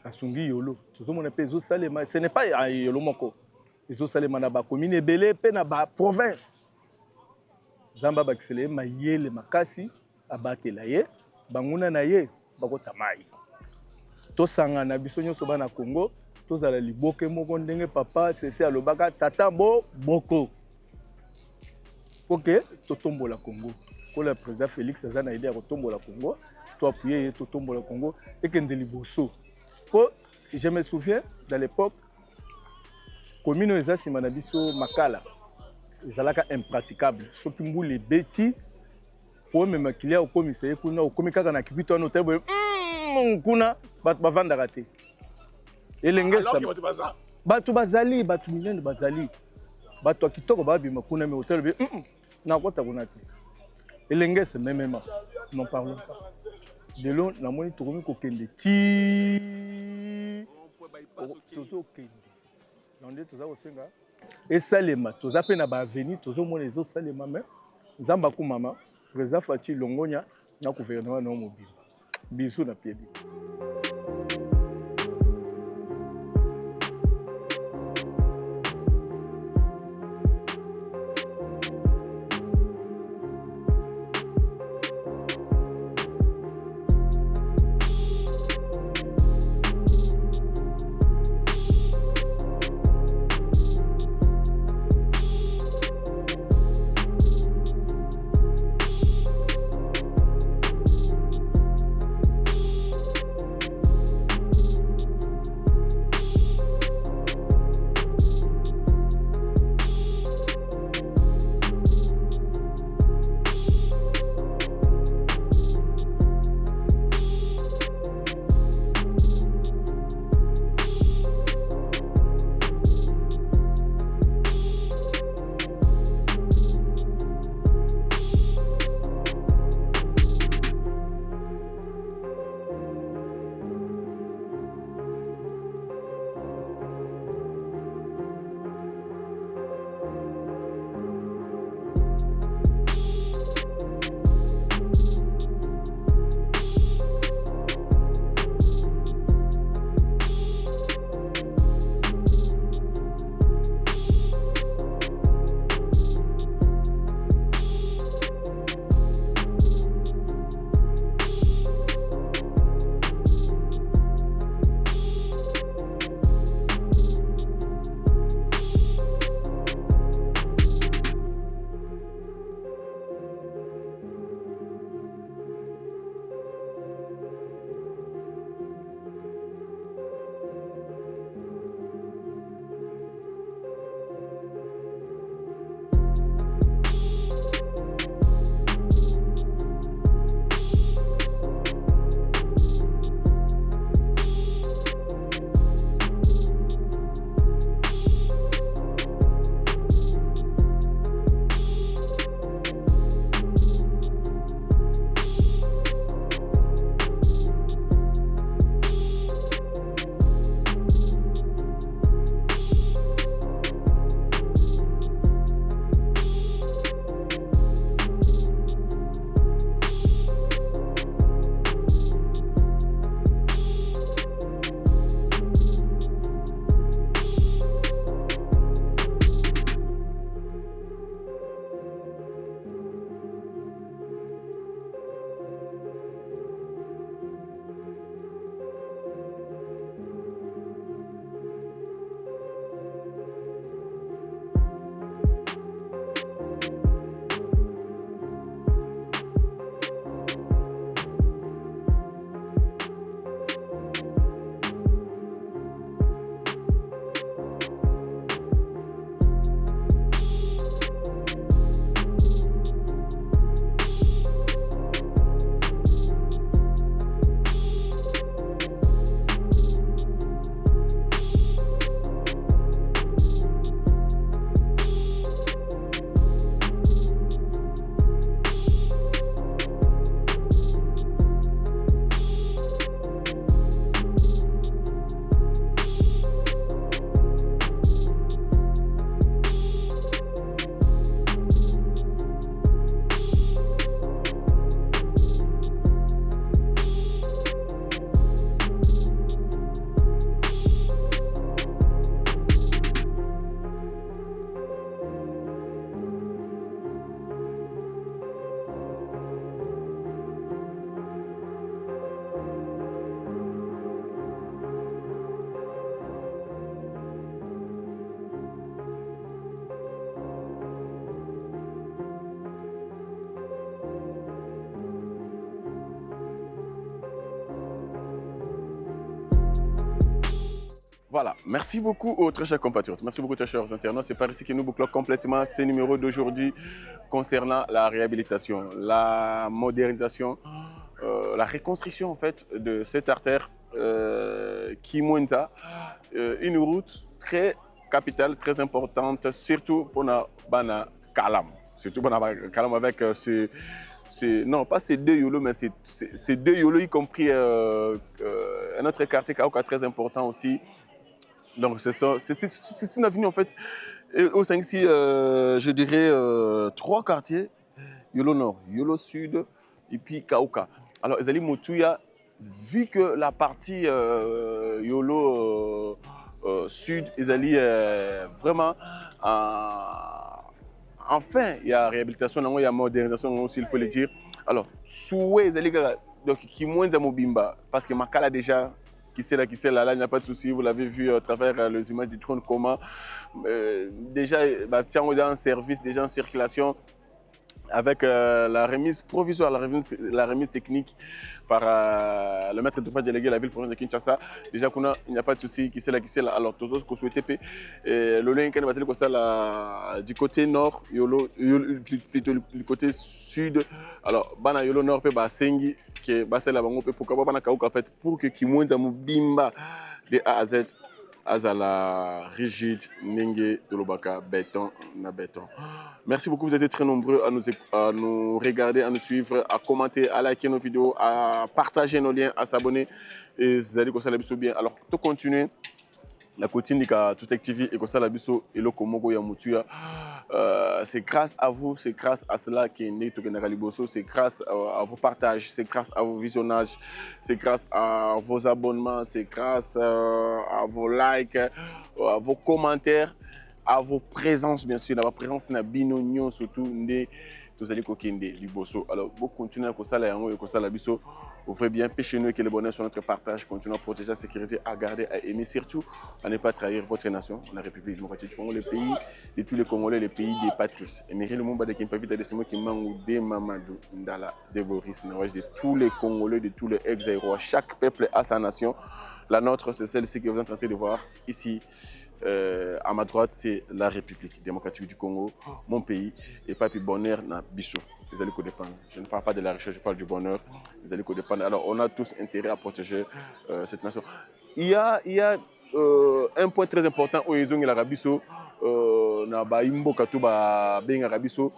Speaker 2: asungi yolo tozomona mpe ezosalema ce n'est pas yolo moko ezosalema na bakomine ebele mpe na baprovince nzambe abakisela ye mayele makasi abatela ye banguna na ye bakota mai tosanga na biso nyonso bana Congo tozala liboke moko ndenge papa sese alobaka tata boko ok totombola Congo kola président Félix aza na idée ya kotombola Congo to appuyer ye totombola Congo ekende liboso po je me souviens dans l'époque commune eza nsima na biso makala ezalaka impraticable soki mbula ebeti po mema kilia okomisa ye kuna okomi kaka na kikuita wana otaye boye kuna bato bavandaka te elengesa bato bazali bato minene bazali bato ya kitoko babima kuna me hotel be nakota kuna te elengesa memema n'en parlons pas lelo namoni tokomi kokende ti tozokende nde toza kosenga esalema toza mpe na baaveni tozomona ezosalema me nzambe akumama président Faci Longonya na gouvernement na mobile biso na pied.
Speaker 8: Voilà, merci beaucoup aux très chers compatriotes, merci beaucoup très chers internautes. C'est par ici que nous bouclons complètement ce numéro d'aujourd'hui concernant la réhabilitation, la modernisation, la reconstruction en fait de cette artère Kimwenza, une route très capitale, très importante, surtout pour Bana Kalam. Surtout Bana Kalam avec non, pas ces deux YOLO, mais ces deux YOLO, y compris un autre quartier Kaoka très important aussi. Donc c'est une avenue en fait, au 5-6, je dirais 3 quartiers, YOLO Nord, YOLO Sud et puis Kaoka. Alors Ezali Motuya, vu que la partie YOLO Sud, Ezali vraiment enfin, il y a réhabilitation, il y a modernisation aussi, il faut le dire. Alors, souhait, donc, qui moins de Mobimba, parce que Makala déjà, qui c'est là, il n'y a pas de souci, vous l'avez vu à travers les images du trône commun. Déjà, tiens, on est en service, déjà en circulation, avec la remise provisoire, la remise technique par le maître d'ouvrage délégué de la ville province de Kinshasa. Déjà, il n'y a pas de souci, qui c'est là. Alors, tous ceux qui souhaitent, le lien du côté nord, plutôt du côté sud. Alors, bana yolo nord, bah sengi, que bah c'est là, pourquoi pas en fait, pour que Kimwenza Mubimba de A à Z. Azala rigide, Nengue, Tolobaka, béton, na béton. Merci beaucoup, vous êtes très nombreux à nous regarder, à nous suivre, à commenter, à liker nos vidéos, à partager nos liens, à s'abonner. Et vous allez bien. Alors, tout continuer. La cotine tout TV et ça la biso et le komogo ya mutuya. C'est grâce à vous, c'est grâce à cela qui est né tout Liboso, c'est grâce à vos partages, c'est grâce à vos visionnages, c'est grâce à vos abonnements, c'est grâce à vos likes, à vos commentaires, à vos présences bien sûr, à votre présence na binonyo surtout ndé vous allez kokinde Liboso. Alors vous continuez à ça la et ça la biso. Ouvrez bien, pêchez-nous que le bonheur sur notre partage, continuez à protéger, à sécuriser, à garder, à aimer, surtout à ne pas trahir votre nation, la République démocratique du Congo, le pays de tous les Congolais, le pays des patrices. Et le monde de Kimpavita de Simo Kimangou, de Mamadou, Ndala, de Boris, de tous les Congolais, de tous les ex-héros. Chaque peuple a sa nation. La nôtre, c'est celle-ci que vous êtes en train de voir ici. À ma droite, c'est la République démocratique du Congo, mon pays, et pas plus bonheur na biso. Les alliés dépendent. Je ne parle pas de la recherche, je parle du bonheur. Les alliés dépendent. Alors, on a tous intérêt à protéger cette nation. Il y a un point très important où ils ont l'Arabie Saoudite, na baimbo katuba ben Arabie Saoudite,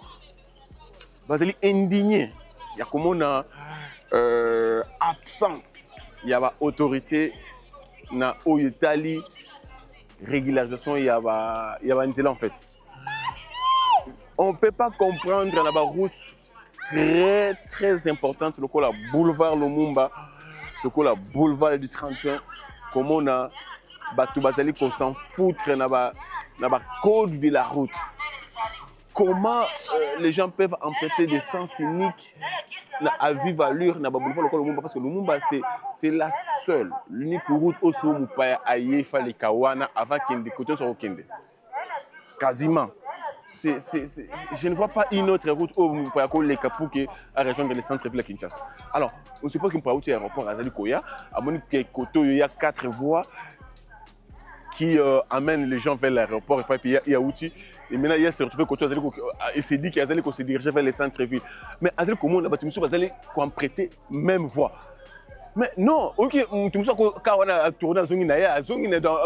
Speaker 8: basali indigné. Il y a comme une absence. Il y a autorité na Italie. Régularisation, il y a une en fait. On ne peut pas comprendre la route très très importante, le boulevard Lumumba, le boulevard du 31, comment on a tout basali qu'on s'en foutre dans le code de la route. Comment les gens peuvent emprunter des sens uniques à vive allure dans le boulevard Lumumba, parce que Lumumba c'est la seule, l'unique route au sous Mupaya Aye Fali Kawana avant qu'il y ait des côtés sur Okende. Quasiment. Je ne vois pas une autre route au Mupaya les Kapouké à rejoindre le centre-ville de Kinshasa. Alors, on suppose qu'il y a un aéroport à Zalikoya, à mon il y a 4 voies qui amènent les gens vers l'aéroport et puis il y a Outi. Et maintenant, il y a se retrouvé côté et c'est dit qu'il se diriger vers le centre-ville. Mais Azali comment on a battu monsieur Azali qu'on prêter même voie. Mais non, ok, tu me sais quand on a tourné à Zongina, dans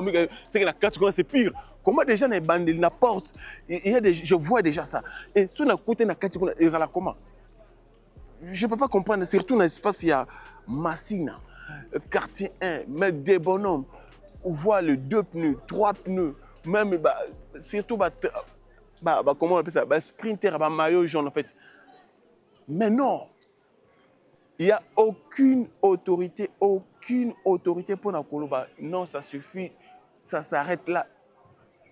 Speaker 8: c'est que la 4 secondes c'est pire. Comment des gens bandent la porte et je vois déjà ça. Et sur la côté na 4 secondes ils ont comment. Je ne peux pas comprendre, surtout dans l'espace il y a Massina, quartier 1, mettre des bonhommes, on voit les 2 pneus, 3 pneus, même surtout comment on appelle ça, sprinter, maillot jaune en fait. Mais non, il n'y a aucune autorité pour la Koloba. Non, ça suffit, ça s'arrête là.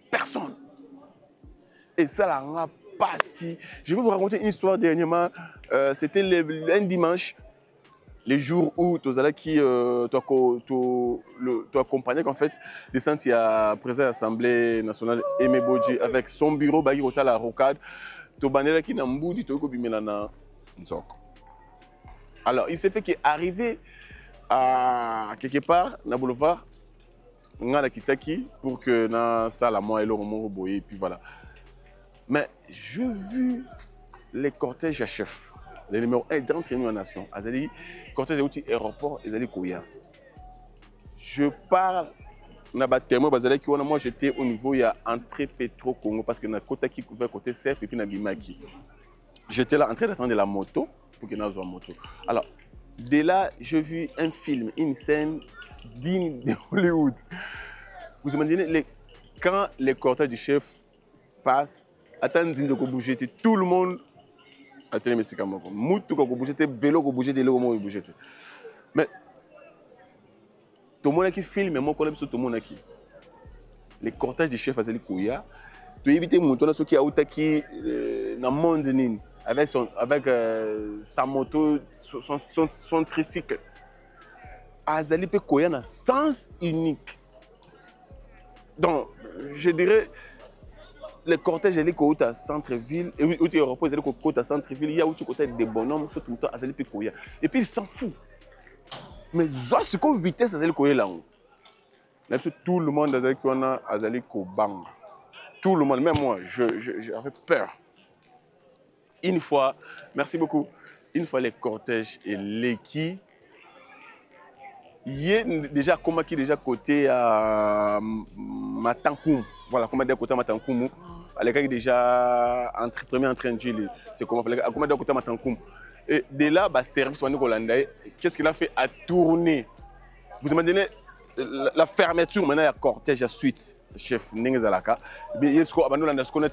Speaker 8: Personne. Et ça là, on n'a pas si. Je vais vous raconter une histoire dernièrement. C'était un dimanche, les jours où tu accompagnais en fait les centres à présent à l'Assemblée nationale Aimé Bodji avec son bureau Bayi Hotel à Rocade. Tu as qui n'a mboudi tu as alors il s'est fait qu'arrivé à quelque part dans le boulevard ngana kitaki pour que na sala moi et le romo boye et puis voilà. Mais j'ai vu les cortèges à chef, les numéros 1 d'entraînement en nation, azali cortège outil aéroport ezali koya. Je parle na ba témoin bazali ki moi j'étais au niveau il y a entrée Petro Congo parce que na kota qui couvert côté Cerf et puis na Bimaki. J'étais là en train d'attendre la moto pour que na zo moto. Alors de là, j'ai vu un film, une scène digne de Hollywood. Vous imaginez, quand les cortèges du chef passent, attendez de bouger, tout le monde a télé médicaments. Moutou ko bouger, vélo ko bouger, le moment bouger. Mais tout le monde qui filme, moi je connais tout le monde qui. Les cortèges du chef Azali Kouya, tu évites mouton ceux qui a outaki dans le monde nini. Avec sa moto, son tricycle. Azali peut courir dans un sens unique. Donc, je dirais, les cortèges Azali courir à centre-ville, et où tu reposes Azali courir à centre-ville, il y a où tu côté des bonhommes, surtout le temps Azali peut courir. Et puis il s'en fout. Mais juste qu'au vitesse Azali courir là-haut. Même si tout le monde Azali courir Azali courir. Tout le monde, même moi, j'avais peur. Une fois, merci beaucoup, une fois les cortèges et l'équipe, il y a déjà comment qui déjà côté à Matankoum, voilà comment dire côté Matankoum, à l'écart déjà premier entrain de Gilles, c'est comment dire côté Matankoum. Et de là, bah service hollandais, qu'est-ce qu'il a fait à tourner? Vous imaginez la fermeture maintenant il y a cortège à suite, chef Nengezalaka, mais il y a ce qu'on a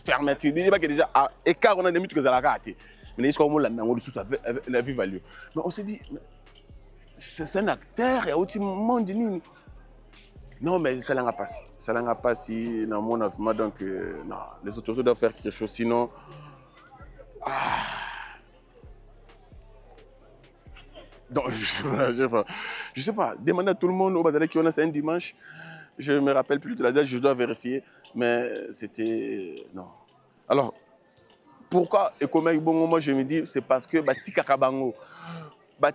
Speaker 8: fermeture, il y a déjà écart on a des minutes que ça a raté. Mais il y a ce qu'on a la vie value. Mais on s'est dit, c'est un acteur, il y a aussi un monde. Non, mais ça n'a pas passé. Ça n'a pas passé dans mon avis. Donc, non, les autorités doivent faire quelque chose, sinon. Donc, je sais pas. Demander à tout le monde au bazar qui on a c'est un dimanche. Je ne me rappelle plus de la date, je dois vérifier. Mais c'était. Non. Alors, pourquoi et comment moi je me dis, c'est parce que Tika Kabango.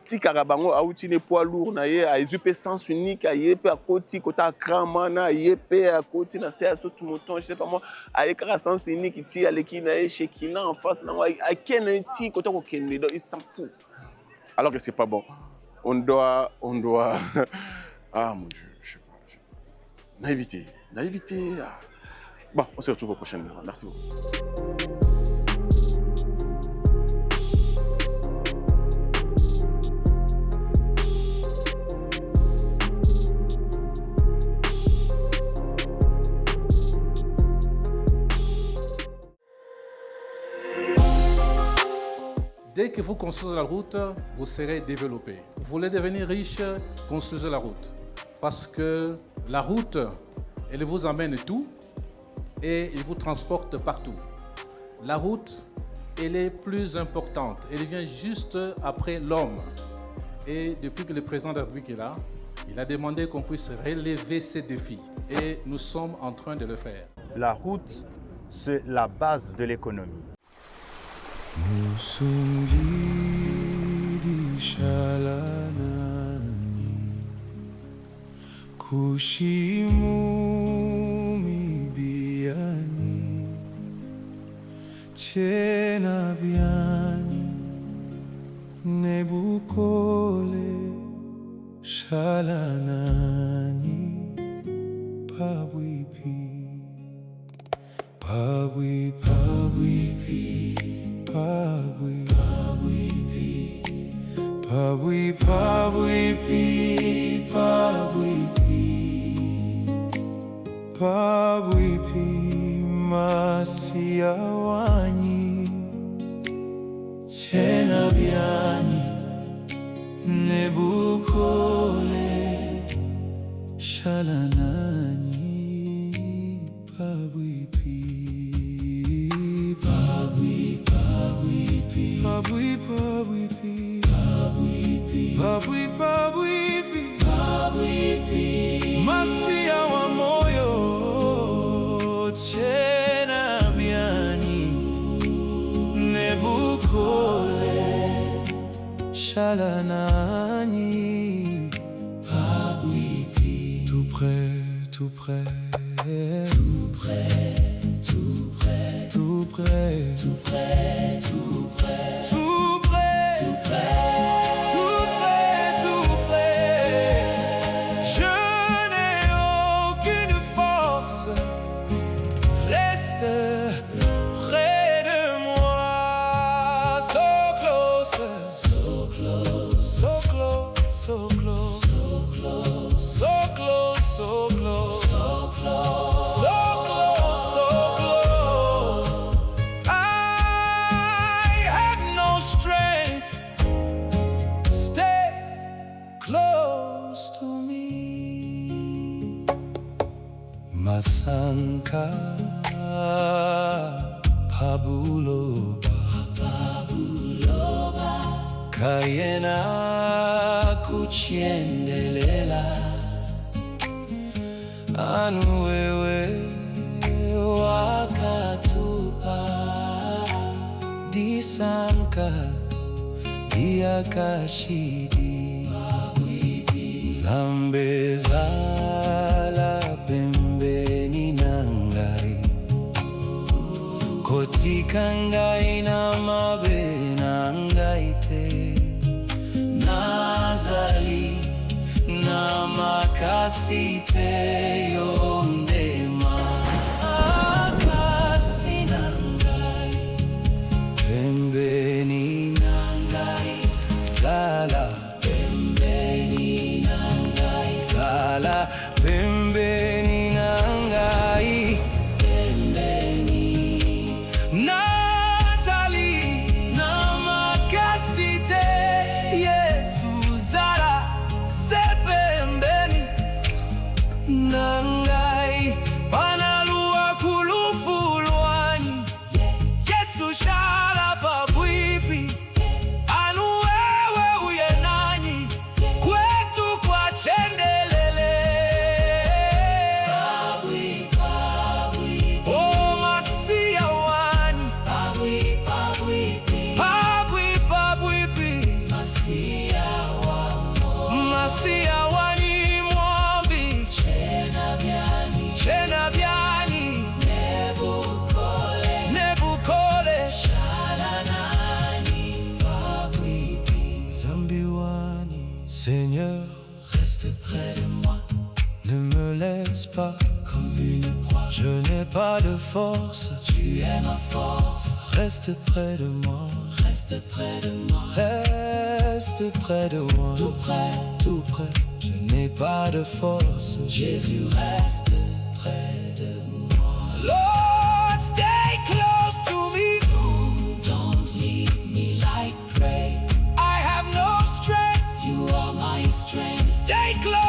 Speaker 8: Tika Kabango a outil des poids lourds, a eu sens unique, a eu à côté, à Kramana, a eu à côté, na c'est à tout mon temps, je sais pas moi, a eu un sens unique, il a l'équina, chez Kina en face, a Kenenti, côté au Kennedy, il s'en fout. Alors que c'est pas bon. On doit. Ah mon Dieu, je sais pas. Naïveté. Ah. Bon, on se retrouve au prochain numéro. Merci beaucoup.
Speaker 6: Dès que vous construisez la route, vous serez développé. Vous voulez devenir riche, construisez la route. Parce que la route, elle vous amène tout et elle vous transporte partout. La route, elle est plus importante. Elle vient juste après l'homme. Et depuis que le président de la République est là, il a demandé qu'on puisse relever ces défis. Et nous sommes en train de le faire.
Speaker 7: La route, c'est la base de l'économie.
Speaker 10: Musungidi shalanani kushimu mibiani chena biani nebukole shalanani pabwipi pabwipi Pabwipi masia wanyi chena biani nebukole shalanani pabwipi masia wa moyo chena biani nebukole shalanani tout près tout près, tout près, tout près, tout près, tout près, tout près, tout près, tout près, tout près, tout près. Je n'ai aucune force, reste près de moi. So close, so close, so close, so close, so close, so close, so close, so close, so close, so close. I have no strength. Stay close to me. Masanka Pabuloba, Kayena kuchiendelela, anu wewe wakatupa, disanka diakashidi, zambe zala pembeni nangai, kotika ngai na mabe nangai te, nazali na makasi te yondema, makasi nangai pembeni nangai, zala pembeni nangai, zala pembeni nangai, pembeni nazali na makasi te Yesu, zala se pembeni nangai, panalua kulufulwani Yesu shala pabwipi, anu wewe uye nanyi kwetu kwa chendelele. Pabwi, pabwi, oh masia wani, pabwi, pabwipi, pabwi, pabwipi, masia wamo, masia wani mwambi, chena byani, chena byani, nebukole, nebukole, shala nani, pabwipi, zambiwani. Seigneur, reste près de moi, ne me laisse pas comme une proie. Je n'ai pas de force, tu es ma force. Reste près de moi, reste près de moi, reste près de moi, tout près, tout près. Je n'ai pas de force, Jésus reste près de moi. Lord, stay close to me. Don't leave me like prey. I have no strength, you are my strength. Stay close.